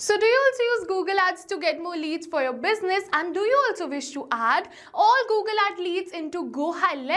So do you also use Google Ads to get more leads for your business, and do you also wish to add all Google Ad leads into GoHighLevel?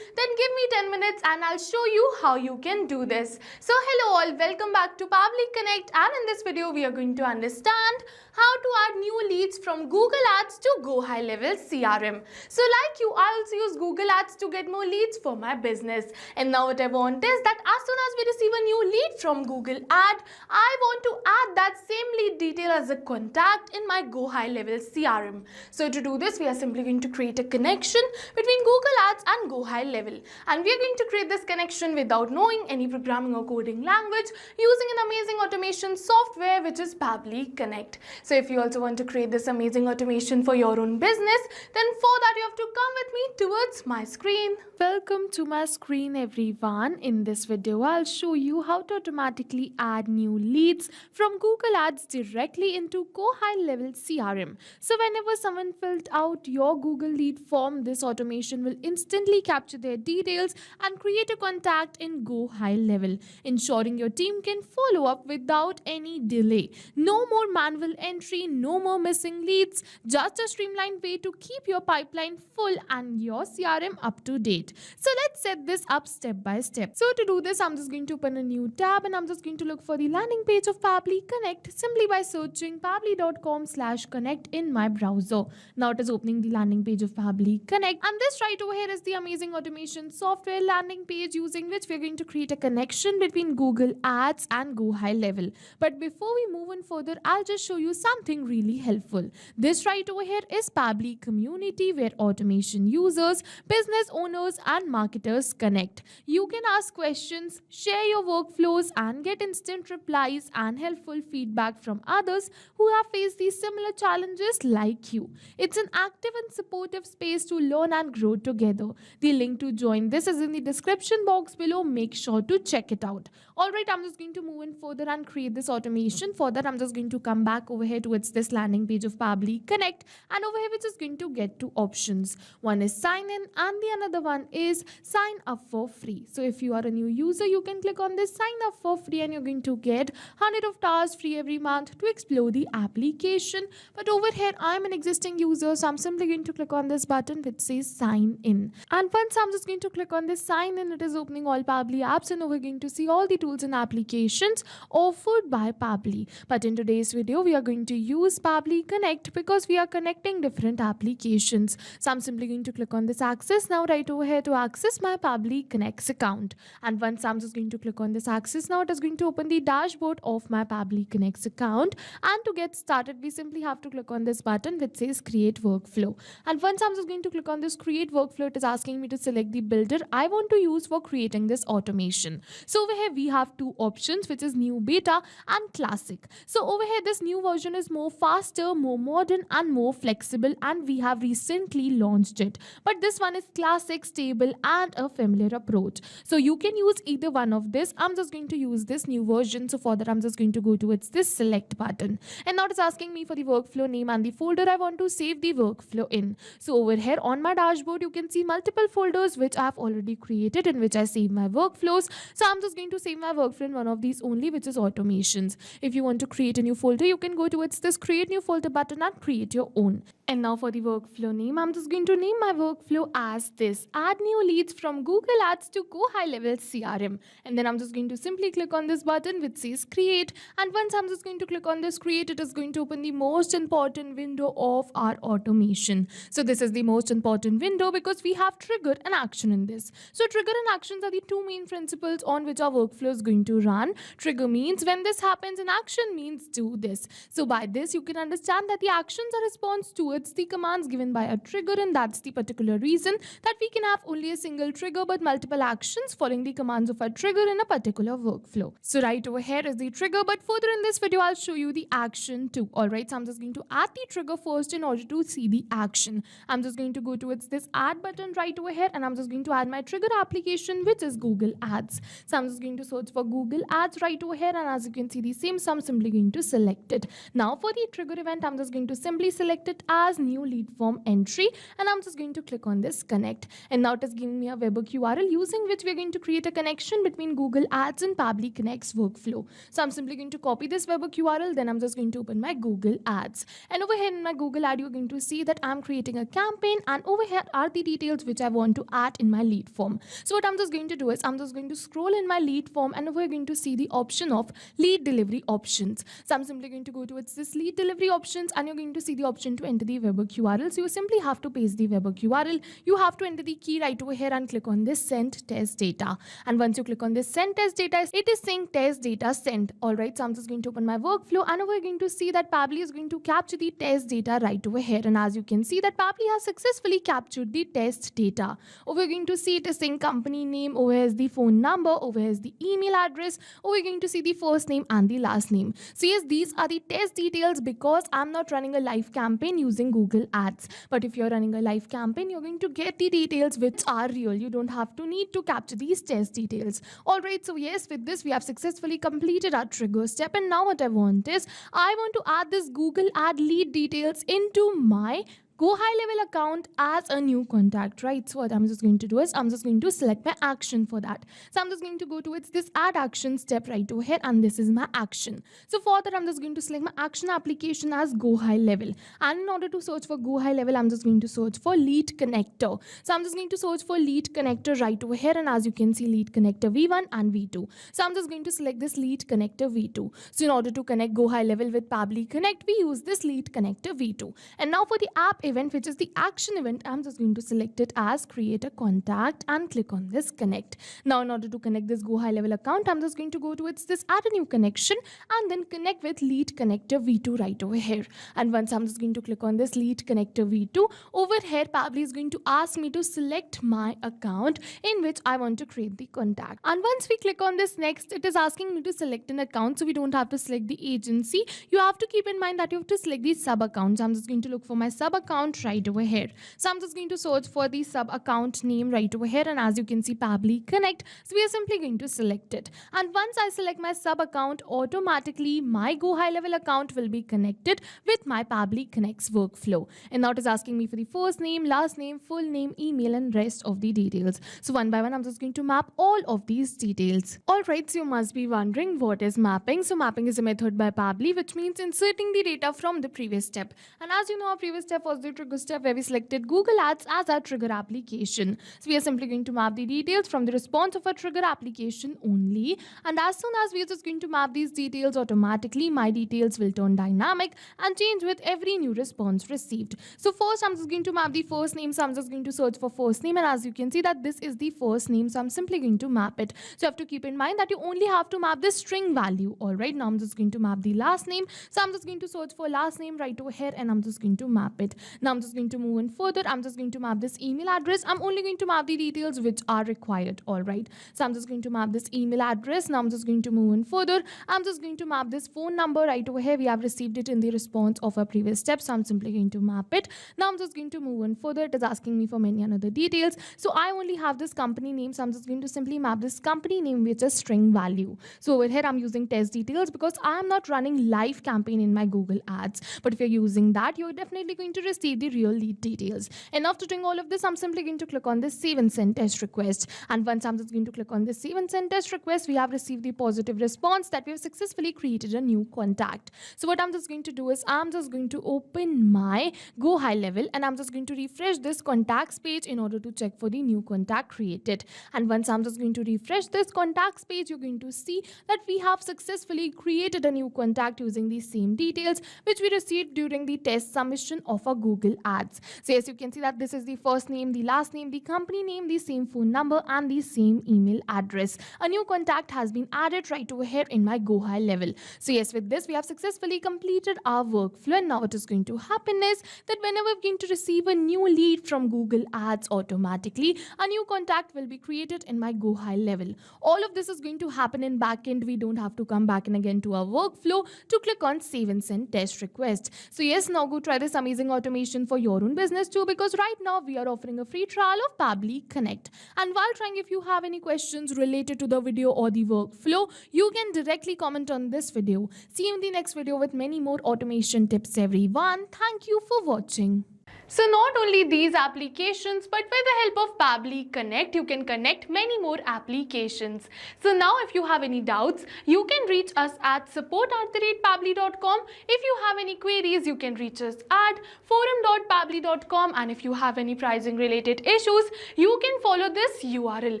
Then give me 10 minutes and I'll show you how you can do this. So hello all, welcome back to Pabbly Connect, and in this video we are going to understand how to add new leads from Google Ads to GoHighLevel CRM. So like you, I also use Google Ads to get more leads for my business. And now what I want is that as soon as we receive a new lead from Google Ad, I want to add that same lead detail as a contact in my GoHighLevel CRM. So to do this, we are simply going to create a connection between Google Ads and GoHighLevel, and we are going to create this connection without knowing any programming or coding language, using an amazing automation software which is Pabbly Connect. So if you also want to create this amazing automation for your own business, then for that you have to come with me towards my screen. Welcome to my screen, everyone. In this video, I'll show you how to automatically add new leads from Google Ads directly into GoHighLevel CRM. So whenever someone filled out your Google lead form, this automation will instantly capture their details and create a contact in GoHighLevel, ensuring your team can follow up without any delay. No more manual entry, no more missing leads, just a streamlined way to keep your pipeline full and your CRM up to date. So let's set this up step by step. So to do this, I'm just going to open a new tab and I'm just going to look for the landing page of Pabbly Connect simply by searching pabbly.com/connect in my browser. Now it is opening the landing page of Pabbly Connect, and this right over here is the amazing automation software landing page using which we're going to create a connection between Google Ads and GoHighLevel. But before we move on further, I'll just show you something really helpful. This right over here is Pabbly Community, where automation users, business owners and marketers connect. You can ask questions, share your workflows and get instant replies and helpful feedback from others who have faced these similar challenges like you. It's an active and supportive space to learn and grow together. The link to join this is in the description box below. Make sure to check it out. Alright, I'm just going to move in further and create this automation. For that, I'm just going to come back over here towards this landing page of Pabbly Connect, and over here we're just going to get two options. One is sign in and the another one is sign up for free. So if you are a new user, you can click on this sign up for free and you're going to get 100 of stars free every month to explore the application. But over here I'm an existing user, so I'm simply going to click on this button which says sign in. And once I'm just going to click on this sign in, it is opening all Pabbly apps, and we're going to see all the tools and applications offered by Pabbly. But in today's video, we are going to use Pabbly Connect because we are connecting different applications. So I'm simply going to click on this access now right over here to access my Pabbly Connect account. And once I'm just going to click on this access now, it is going to open the dashboard of my Pabbly Connect account. And to get started, we simply have to click on this button which says create workflow. And once I'm just going to click on this create workflow, it is asking me to select the builder I want to use for creating this automation. So over here we have two options, which is new beta and classic. So over here this new version is more faster, more modern and more flexible, and we have recently launched it. But this one is classic, stable and a familiar approach. So you can use either one of this. I'm just going to use this new version. So for that I'm just going to go towards this select button, and now it's asking me for the workflow name and the folder I want to save the workflow in. So over here on my dashboard you can see multiple folders which I have already created in which I save my workflows. So I'm just going to save my workflow in one of these only, which is automations. If you want to create a new folder, you can go towards this create new folder button and create your own. And now for the workflow name, I'm just going to name my workflow as this: add new leads from Google Ads to GoHighLevel CRM. And then I'm just going to simply click on this button which says create. And once I'm just going to click on this create, it is going to open the most important window of our automation. So this is the most important window because we have trigger and action in this. So trigger and actions are the two main principles on which our workflow is going to run. Trigger means when this happens, and action means do this. So by this you can understand that the actions are response towards the commands given by a trigger, and that's the particular reason that we can have only a single trigger but multiple actions following the commands of a trigger in a particular workflow. So right over here is the trigger, but further in this video I'll show you the action too. Alright, so I'm just going to add the trigger first in order to see the action. I'm just going to go towards this add button right over here, and I'm just going to add my trigger application which is Google Ads. So I'm just going to search for Google Ads right over here, and as you can see the same, so I'm simply going to select it. Now for the trigger event, I'm just going to simply select it as new lead form entry, and I'm just going to click on this connect. And now it is giving me a webhook URL using which we're going to create a connection between Google Ads and Pabbly Connect's workflow. So I'm simply going to copy this webhook URL URL, then I'm just going to open my Google Ads. And over here in my Google Ad, you're going to see that I'm creating a campaign, and over here are the details which I want to add in my lead form. So what I'm just going to do is I'm just going to scroll in my lead form, and we're going to see the option of lead delivery options. So I'm simply going to go towards this lead delivery options, and you're going to see the option to enter the webhook URL. So you simply have to paste the webhook URL. You have to enter the key right over here and click on this send test data. And once you click on this send test data, it is saying test data sent. Alright, so I'm just going to open my workflow, and we're going to see that Pabbly is going to capture the test data right over here. And as you can see that Pabbly has successfully captured the test data. Over we're going to see it is saying company name, over here is the phone number, over here is the email address, over we're going to see the first name and the last name. So yes, these are the test details because I'm not running a live campaign using Google Ads. But if you're running a live campaign, you're going to get the details which are real. You don't have to need to capture these test details. Alright, so yes, with this we have successfully completed our trigger step, and now what I want is I want to add this Google Ad lead details into my GoHighLevel account as a new contact, right? So what I'm just going to do is I'm just going to select my action for that. So I'm just going to go towards this add action step right over here, and this is my action. So for that, I'm just going to select my action application as GoHighLevel. And in order to search for GoHighLevel, I'm just going to search for lead connector. So I'm just going to search for lead connector right over here, and as you can see, lead connector V1 and V2. So I'm just going to select this lead connector V2. So in order to connect GoHighLevel with Pabbly Connect, we use this lead connector V2. And now for the app event, which is the action event, I'm just going to select it as create a contact and click on this connect. Now in order to connect this GoHighLevel account, I'm just going to go towards this add a new connection and then connect with lead connector V2 right over here. And once I'm just going to click on this lead connector V2, over here Pabbly is going to ask me to select my account in which I want to create the contact. And once we click on this next, it is asking me to select an account, so we don't have to select the agency. You have to keep in mind that you have to select the sub account. So I'm just going to look for my sub account right over here. So I'm just going to search for the sub account name right over here, and as you can see, Pabbly Connect. So we are simply going to select it. And once I select my sub account, automatically my GoHighLevel account will be connected with my Pabbly Connect's workflow. And now it is asking me for the first name, last name, full name, email, and rest of the details. So one by one, I'm just going to map all of these details. Alright, so you must be wondering what is mapping. So mapping is a method by Pabbly which means inserting the data from the previous step. And as you know, our previous step was the trigger step where we selected Google Ads as our trigger application. So we are simply going to map the details from the response of a trigger application only. And as soon as we are just going to map these details, automatically my details will turn dynamic and change with every new response received. So first I'm just going to map the first name. So I'm just going to search for first name, and as you can see that this is the first name. So I'm simply going to map it. So you have to keep in mind that you only have to map the string value. Alright, now I'm just going to map the last name. So I'm just going to search for last name right over here, and I'm just going to map it. Now I'm just going to move in further. I'm just going to map this email address. I'm only going to map the details which are required. Alright, so I'm just going to map this email address. Now I'm just going to move in further. I'm just going to map this phone number right over here. We have received it in the response of our previous step, so I'm simply going to map it. Now I'm just going to move in further. It is asking me for many other details. So I only have this company name, so I'm just going to simply map this company name which is string value. So over here I'm using test details because I am not running live campaign in my Google Ads. But if you're using that, you're definitely going to receive the real lead details. And after doing all of this, I'm simply going to click on this save and send test request. And once I'm just going to click on this save and send test request, we have received the positive response that we have successfully created a new contact. So what I'm just going to do is I'm just going to open my GoHighLevel, and I'm just going to refresh this contacts page in order to check for the new contact created. And once I'm just going to refresh this contacts page, you're going to see that we have successfully created a new contact using the same details which we received during the test submission of our Google Ads. So as you can see that this is the first name, the last name, the company name, the same phone number, and the same email address. A new contact has been added right over here in my GoHighLevel. So yes, with this we have successfully completed our workflow, and now what is going to happen is that whenever we're going to receive a new lead from Google Ads, automatically a new contact will be created in my GoHighLevel. All of this is going to happen in backend. We don't have to come back and again to our workflow to click on save and send test request. So yes, now go try this amazing automation for your own business too, because right now we are offering a free trial of Pabbly Connect. And while trying, if you have any questions related to the video or the workflow, you can directly comment on this video. See you in the next video with many more automation tips, everyone. Thank you for watching. So not only these applications, but with the help of Pabbly Connect, you can connect many more applications. So now if you have any doubts, you can reach us at support@pabbly.com. If you have any queries, you can reach us at forum.pabbly.com, and if you have any pricing related issues, you can follow this URL.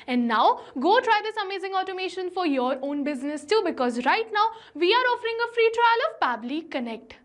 And now go try this amazing automation for your own business too, because right now we are offering a free trial of Pabbly Connect.